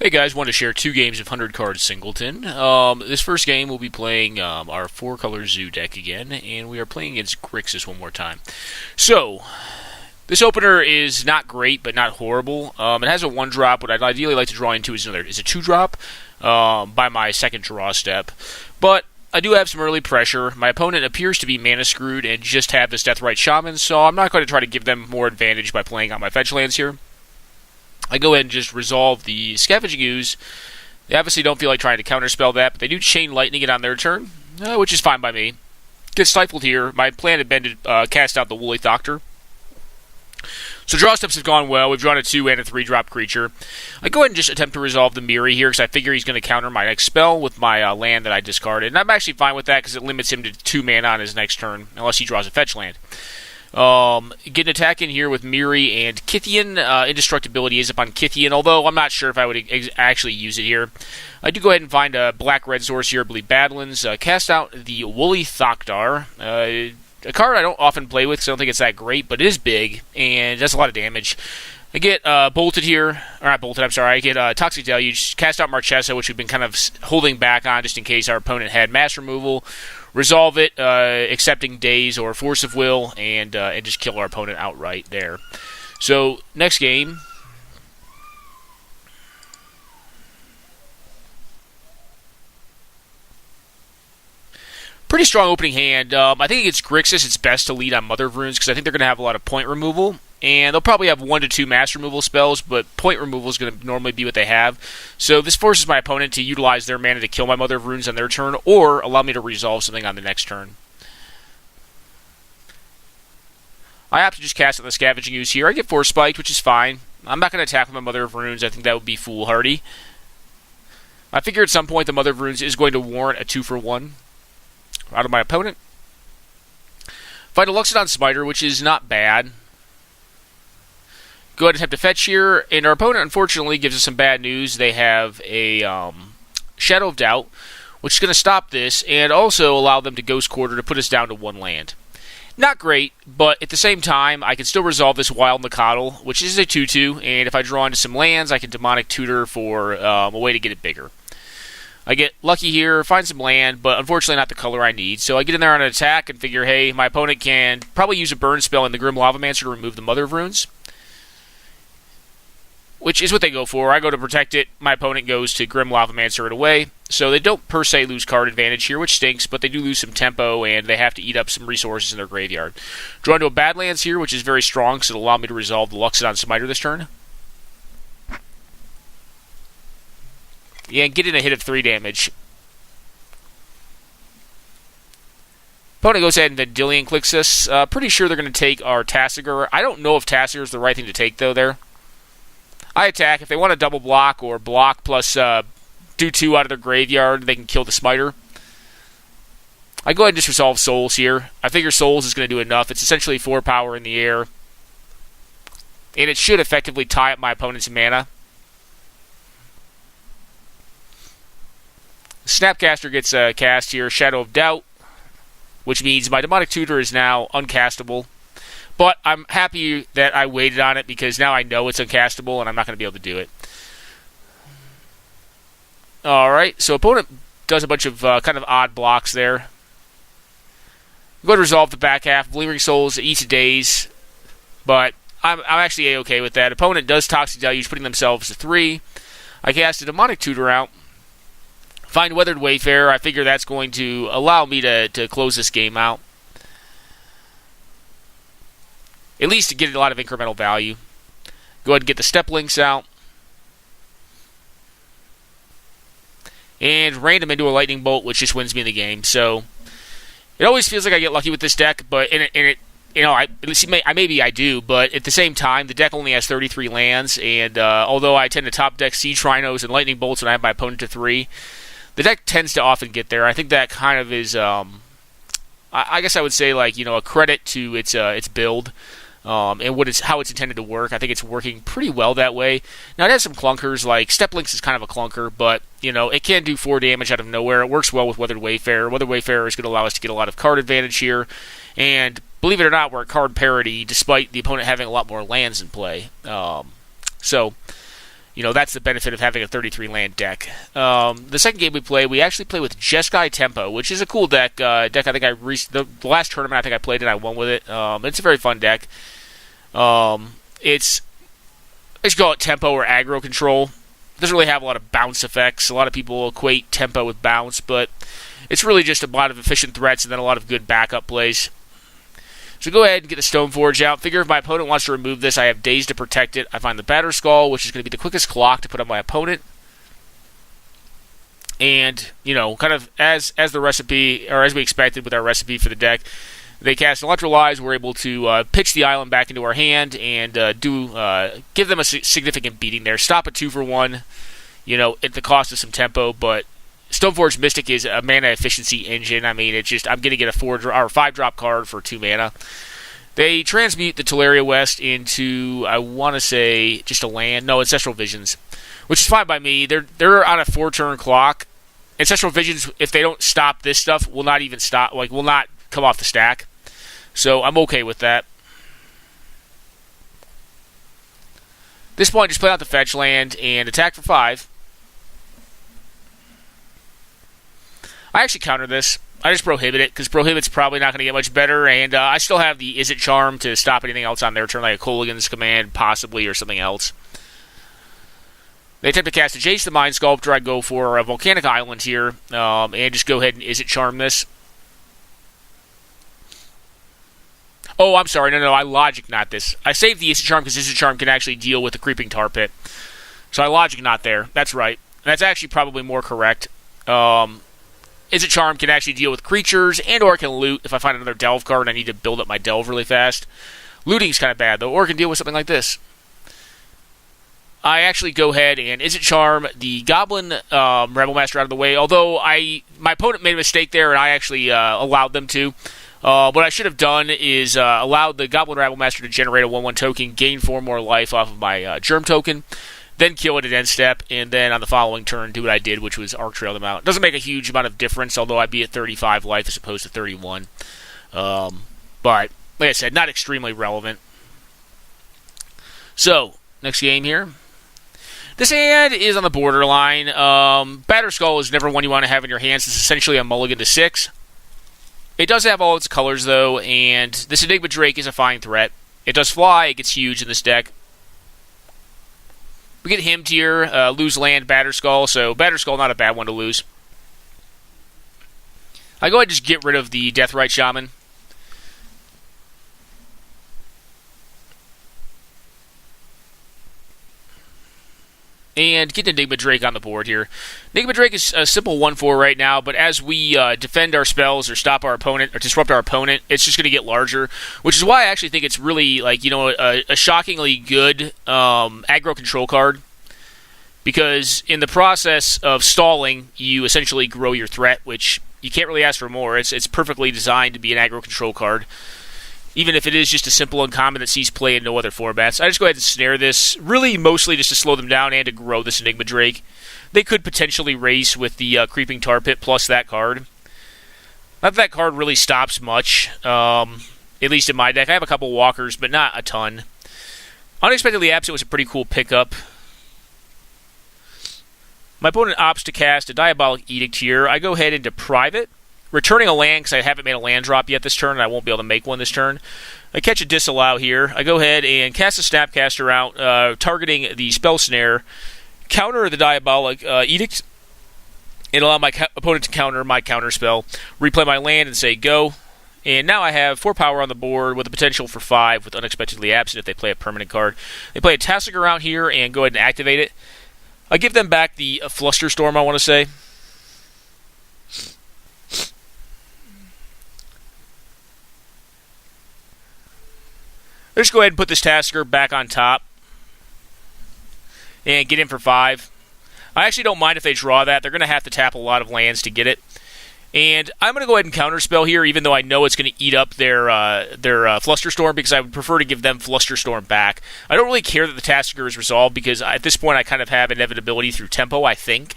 Hey guys, wanted to share two games of 100 card singleton. This first game we'll be playing our four color zoo deck again, and we are playing against Grixis one more time. So, this opener is not great, but not horrible. It has a one drop. What I'd ideally like to draw into is a two drop by my second draw step. But I do have some early pressure. My opponent appears to be mana screwed and just have this Deathrite Shaman, so I'm not going to try to give them more advantage by playing out my fetch lands here. I go ahead and just resolve the Scavenging Ooze. They obviously don't feel like trying to counterspell that, but they do Chain Lightning it on their turn, which is fine by me. Get stifled here. My plan had been to cast out the Woolly Thoctor. So draw steps have gone well. We've drawn a 2 and a 3 drop creature. I go ahead and just attempt to resolve the Miri here because I figure he's going to counter my next spell with my land that I discarded. And I'm actually fine with that because it limits him to 2 mana on his next turn unless he draws a fetch land. Get an attack in here with Miri and Kythian. Indestructibility is up on Kythian, although I'm not sure if I would actually use it here. I do go ahead and find a black-red source here, I believe Badlands. Cast out the Woolly Thoctar. A card I don't often play with because I don't think it's that great, but it is big and does a lot of damage. I get bolted here, or not bolted, I'm sorry. I get Toxic Deluge, cast out Marchesa, which we've been kind of holding back on just in case our opponent had mass removal. Resolve it, accepting Daze or Force of Will, and just kill our opponent outright there. So, next game. Pretty strong opening hand. I think against Grixis, it's best to lead on Mother of Runes because I think they're going to have a lot of point removal. And they'll probably have 1 to 2 mass removal spells, but point removal is going to normally be what they have. So this forces my opponent to utilize their mana to kill my Mother of Runes on their turn, or allow me to resolve something on the next turn. I opt to just cast out the Scavenging Ooze here. I get Force Spiked, which is fine. I'm not going to attack with my Mother of Runes. I think that would be foolhardy. I figure at some point the Mother of Runes is going to warrant a 2-for-1 out of my opponent. Find a Luxodon Smiter, which is not bad. Go ahead and attempt to fetch here, and our opponent unfortunately gives us some bad news. They have a Shadow of Doubt, which is going to stop this, and also allow them to Ghost Quarter to put us down to 1 land. Not great, but at the same time, I can still resolve this Wild Nacatl, which is a 2-2, and if I draw into some lands, I can Demonic Tutor for a way to get it bigger. I get lucky here, find some land, but unfortunately not the color I need. So I get in there on an attack and figure, hey, my opponent can probably use a burn spell in the Grim Lavamancer to remove the Mother of Runes, which is what they go for. I go to protect it. My opponent goes to Grim Lavamancer it away. So they don't per se lose card advantage here, which stinks, but they do lose some tempo, and they have to eat up some resources in their graveyard. Draw into a Badlands here, which is very strong, so it'll allow me to resolve the Luxodon Smiter this turn. Yeah, and get in a hit of 3 damage. Opponent goes ahead and then Dillion clicks us. Pretty sure they're going to take our Tasigur. I don't know if Tasigur is the right thing to take, though, there. I attack. If they want to double block or block plus do 2 out of their graveyard, they can kill the Smiter. I go ahead and just resolve Souls here. I figure Souls is going to do enough. It's essentially 4 power in the air. And it should effectively tie up my opponent's mana. Snapcaster gets cast here, Shadow of Doubt, which means my Demonic Tutor is now uncastable. But I'm happy that I waited on it because now I know it's uncastable and I'm not going to be able to do it. Alright, so opponent does a bunch of kind of odd blocks there. I'm going to resolve the back half. Bleeding Souls eats a Daze, but I'm actually A-okay with that. Opponent does Toxic Deluge, putting themselves to 3. I cast a Demonic Tutor out. Find Weathered Wayfarer. I figure that's going to allow me to close this game out. At least to get a lot of incremental value. Go ahead and get the Step Links out. And random into a Lightning Bolt, which just wins me the game. So, it always feels like I get lucky with this deck, but maybe I do, but at the same time, the deck only has 33 lands, and although I tend to top deck Siege Rhinos and Lightning Bolts when I have my opponent to 3, the deck tends to often get there. I think that kind of is, I guess I would say, like, a credit to its build and how it's intended to work. I think it's working pretty well that way. Now, it has some clunkers, like Step Links is kind of a clunker, but, it can do 4 damage out of nowhere. It works well with Weathered Wayfarer. Weathered Wayfarer is going to allow us to get a lot of card advantage here, and believe it or not, we're at card parity, despite the opponent having a lot more lands in play. So, that's the benefit of having a 33 land deck. The second game we actually play with Jeskai Tempo, which is a cool deck. Deck I think the last tournament I think I played and I won with it. It's a very fun deck. It's let's call it tempo or aggro control. It doesn't really have a lot of bounce effects. A lot of people equate tempo with bounce, but it's really just a lot of efficient threats and then a lot of good backup plays. So go ahead and get the Stoneforge out. Figure if my opponent wants to remove this, I have Days to protect it. I find the Batter Skull, which is going to be the quickest clock to put on my opponent. And, kind of as the recipe, or as we expected with our recipe for the deck, they cast Electrolyze. We're able to pitch the island back into our hand and give them a significant beating there. Stop a 2-for-1, at the cost of some tempo, but Stoneforge Mystic is a mana efficiency engine. I mean, I'm going to get a 5-drop card for 2 mana. They transmute the Teleria West into, I want to say, just a land. No, Ancestral Visions, which is fine by me. They're on a 4-turn clock. Ancestral Visions, if they don't stop this stuff, will not even stop. Will not come off the stack. So I'm okay with that. At this point, just play out the fetch land and attack for 5. I actually counter this. I just prohibit it, because prohibit's probably not going to get much better, and I still have the Is It Charm to stop anything else on their turn, like a Kolaghan's Command, possibly, or something else. They attempt to cast a Jace the Mind Sculptor. I go for a Volcanic Island here, and just go ahead and Is It Charm this. Oh, I'm sorry, no, I Logic not this. I saved the Is It Charm because Is It Charm can actually deal with the Creeping Tar Pit. So I Logic not there. That's right. That's actually probably more correct. Is It Charm can actually deal with creatures and or can loot if I find another Delve card and I need to build up my Delve really fast. Looting's kind of bad, though, or can deal with something like this. I actually go ahead and Is It Charm the Goblin Rebel Master out of the way, although my opponent made a mistake there and I actually allowed them to. What I should have done is allowed the Goblin Rebel Master to generate a 1/1 token, gain 4 more life off of my Germ token, then kill it at end step, and then on the following turn do what I did, which was Arc Trail them out. It doesn't make a huge amount of difference, although I'd be at 35 life as opposed to 31. But, like I said, not extremely relevant. So, next game here. This hand is on the borderline. Batter Skull is never one you want to have in your hands. It's essentially a mulligan to 6. It does have all its colors, though, and this Enigma Drake is a fine threat. It does fly. It gets huge in this deck. We get Hymned here, lose land, Batter Skull, so Batter Skull not a bad one to lose. I go ahead and just get rid of the Deathrite Shaman. And get Enigma Drake on the board here. Enigma Drake is a simple 1/4 right now, but as we defend our spells or stop our opponent or disrupt our opponent, it's just going to get larger, which is why I actually think it's really a shockingly good aggro control card. Because in the process of stalling, you essentially grow your threat, which you can't really ask for more. It's perfectly designed to be an aggro control card. Even if it is just a simple uncommon that sees play in no other formats. I just go ahead and snare this, really mostly just to slow them down and to grow this Enigma Drake. They could potentially race with the Creeping Tar Pit plus that card. Not that card really stops much, at least in my deck. I have a couple walkers, but not a ton. Unexpectedly Absent was a pretty cool pickup. My opponent opts to cast a Diabolic Edict here. I go ahead into Private. Returning a land because I haven't made a land drop yet this turn, and I won't be able to make one this turn. I catch a Disallow here. I go ahead and cast a Snapcaster out, targeting the Spell Snare, counter the Diabolic Edict, and allow my opponent to counter my counter spell. Replay my land and say go. And now I have 4 power on the board with the potential for 5 with Unexpectedly Absent if they play a permanent card. They play a Tassiger out here and go ahead and activate it. I give them back the Flusterstorm, I want to say. Let's go ahead and put this Tasker back on top and get in for 5. I actually don't mind if they draw that. They're going to have to tap a lot of lands to get it. And I'm going to go ahead and counterspell here, even though I know it's going to eat up their Flusterstorm, because I would prefer to give them Flusterstorm back. I don't really care that the Tasker is resolved, because at this point I kind of have inevitability through tempo, I think.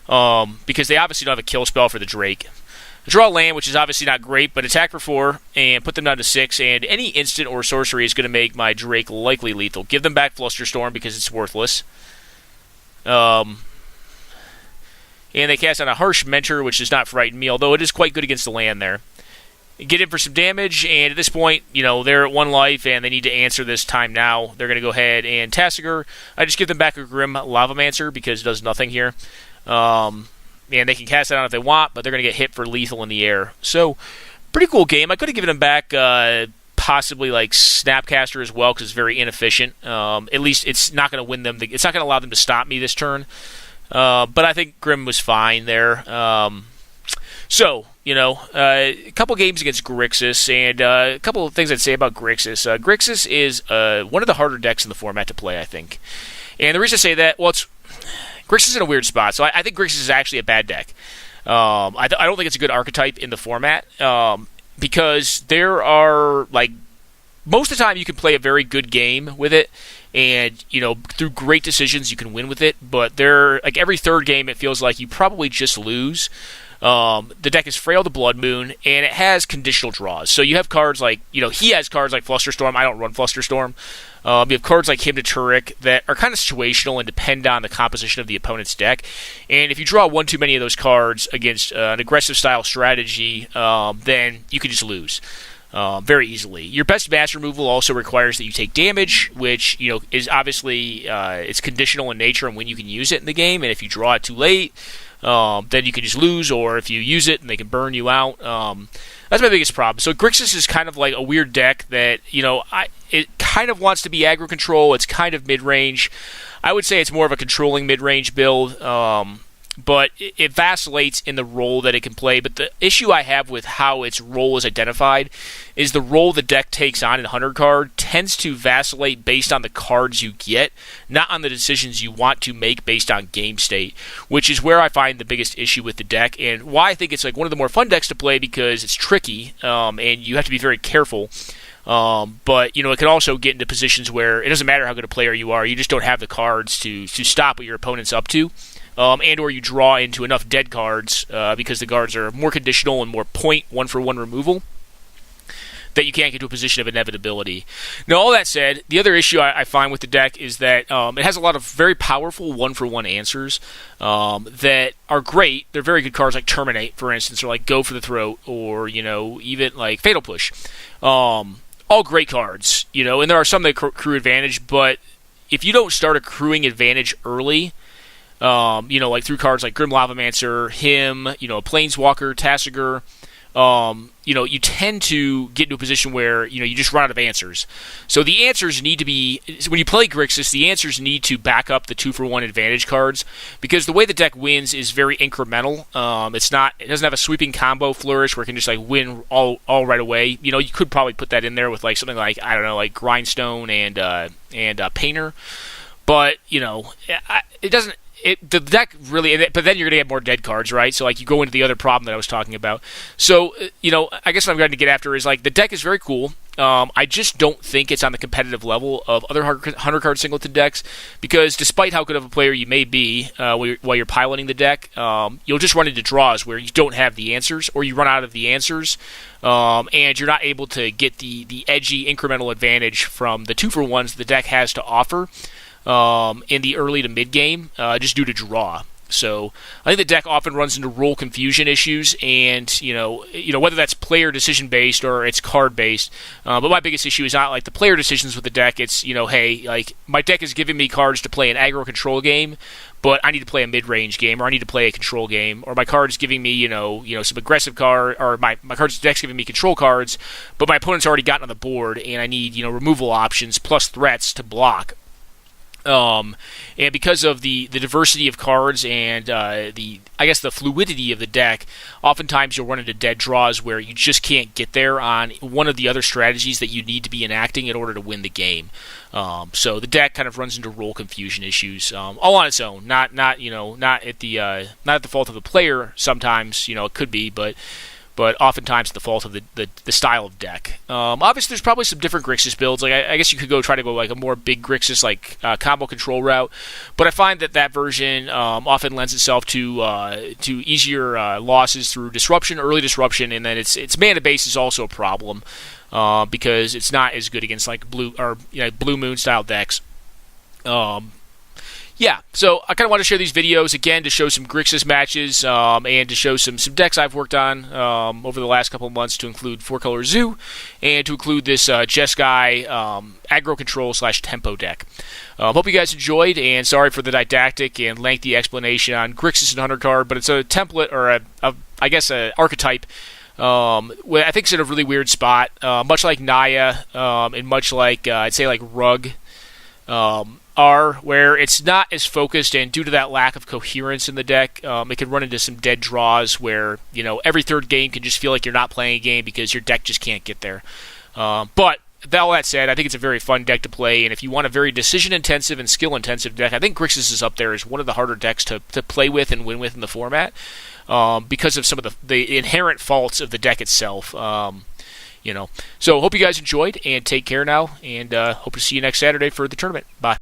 Because they obviously don't have a kill spell for the Drake. Draw land, which is obviously not great, but attack for 4 and put them down to 6, and any instant or sorcery is going to make my Drake likely lethal. Give them back Flusterstorm because it's worthless. Um, and they cast on a Harsh Mentor, which does not frighten me, although it is quite good against the land there. Get in for some damage, and at this point, they're at 1 life, and they need to answer this time now. They're going to go ahead and Tasigur. I just give them back a Grim Lavamancer because it does nothing here. And they can cast it on if they want, but they're going to get hit for lethal in the air. So, pretty cool game. I could have given them back possibly like Snapcaster as well because it's very inefficient. At least it's not going to win them. It's not going to allow them to stop me this turn. But I think Grim was fine there. A couple games against Grixis, and a couple of things I'd say about Grixis. Grixis is one of the harder decks in the format to play, I think. And the reason I say that, well, Grixis is in a weird spot, so I think Grixis is actually a bad deck. I don't think it's a good archetype in the format, because there are, most of the time you can play a very good game with it, and, through great decisions you can win with it, but every third game it feels like you probably just lose. The deck is Frail to Blood Moon, and it has conditional draws. So you have cards like, he has cards like Flusterstorm. I don't run Flusterstorm. You have cards like Hymn to Turek that are kind of situational and depend on the composition of the opponent's deck. And if you draw one too many of those cards against an aggressive style strategy, then you can just lose very easily. Your best mass removal also requires that you take damage, which is obviously it's conditional in nature and when you can use it in the game. And if you draw it too late, then you can just lose, or if you use it and they can burn you out. That's my biggest problem. So Grixis is kind of like a weird deck that, it kind of wants to be aggro control. It's kind of mid-range. I would say it's more of a controlling mid-range build, but it vacillates in the role that it can play. But the issue I have with how its role is identified is the role the deck takes on in 100 card tends to vacillate based on the cards you get, not on the decisions you want to make based on game state, which is where I find the biggest issue with the deck, and why I think it's like one of the more fun decks to play, because it's tricky, and you have to be very careful. But it can also get into positions where it doesn't matter how good a player you are, you just don't have the cards to stop what your opponent's up to. And or you draw into enough dead cards because the cards are more conditional and more point one-for-one removal that you can't get to a position of inevitability. Now, all that said, the other issue I find with the deck is that it has a lot of very powerful one-for-one answers that are great. They're very good cards like Terminate, for instance, or like Go for the Throat, or, even like Fatal Push. All great cards, and there are some that accrue advantage, but if you don't start accruing advantage early, like through cards like Grim Lavamancer, Him, Planeswalker, Tasigur, you tend to get into a position where, you just run out of answers. So the answers need to be, when you play Grixis, the answers need to back up the 2-for-1 advantage cards, because the way the deck wins is very incremental. It doesn't have a sweeping combo flourish where it can just win all right away. You could probably put that in there with something like, I don't know, like Grindstone and Painter. But, it doesn't. The deck really, but then you're going to get more dead cards, right? So, you go into the other problem that I was talking about. So, I guess what I'm going to get after is, the deck is very cool. I just don't think it's on the competitive level of other 100-card singleton decks, because despite how good of a player you may be while you're piloting the deck, you'll just run into draws where you don't have the answers, or you run out of the answers, and you're not able to get the edgy incremental advantage from the 2-for-1s the deck has to offer in the early to mid game, just due to draw. So I think the deck often runs into role confusion issues, and whether that's player decision based or it's card based. But my biggest issue is not the player decisions with the deck. It's hey, my deck is giving me cards to play an aggro control game, but I need to play a mid range game, or I need to play a control game, or my card's giving me some aggressive card, or my card's deck's giving me control cards, but my opponent's already gotten on the board, and I need removal options plus threats to block. And because of the diversity of cards and the fluidity of the deck, oftentimes you'll run into dead draws where you just can't get there on one of the other strategies that you need to be enacting in order to win the game. So the deck kind of runs into role confusion issues, all on its own. Not at the fault of the player. Sometimes it could be, but oftentimes the fault of the style of deck. Obviously, there's probably some different Grixis builds. I guess you could try to go a more big Grixis combo control route, but I find that version often lends itself to easier losses through disruption, early disruption, and then its mana base is also a problem because it's not as good against blue moon style decks. yeah, so I kind of want to share these videos again to show some Grixis matches and to show some decks I've worked on over the last couple of months, to include 4-color Zoo and to include this Jeskai aggro control / tempo deck. Hope you guys enjoyed, and sorry for the didactic and lengthy explanation on Grixis and 100 card, but it's a template, or I guess an archetype. I think it's in a really weird spot, much like Naya, and much like I'd say like Rug. Where it's not as focused, and due to that lack of coherence in the deck, it can run into some dead draws where, every third game can just feel like you're not playing a game because your deck just can't get there. But all that said, I think it's a very fun deck to play, and if you want a very decision-intensive and skill-intensive deck, I think Grixis is up there as one of the harder decks to play with and win with in the format, because of some of the inherent faults of the deck itself. So hope you guys enjoyed, and take care now, and hope to see you next Saturday for the tournament. Bye.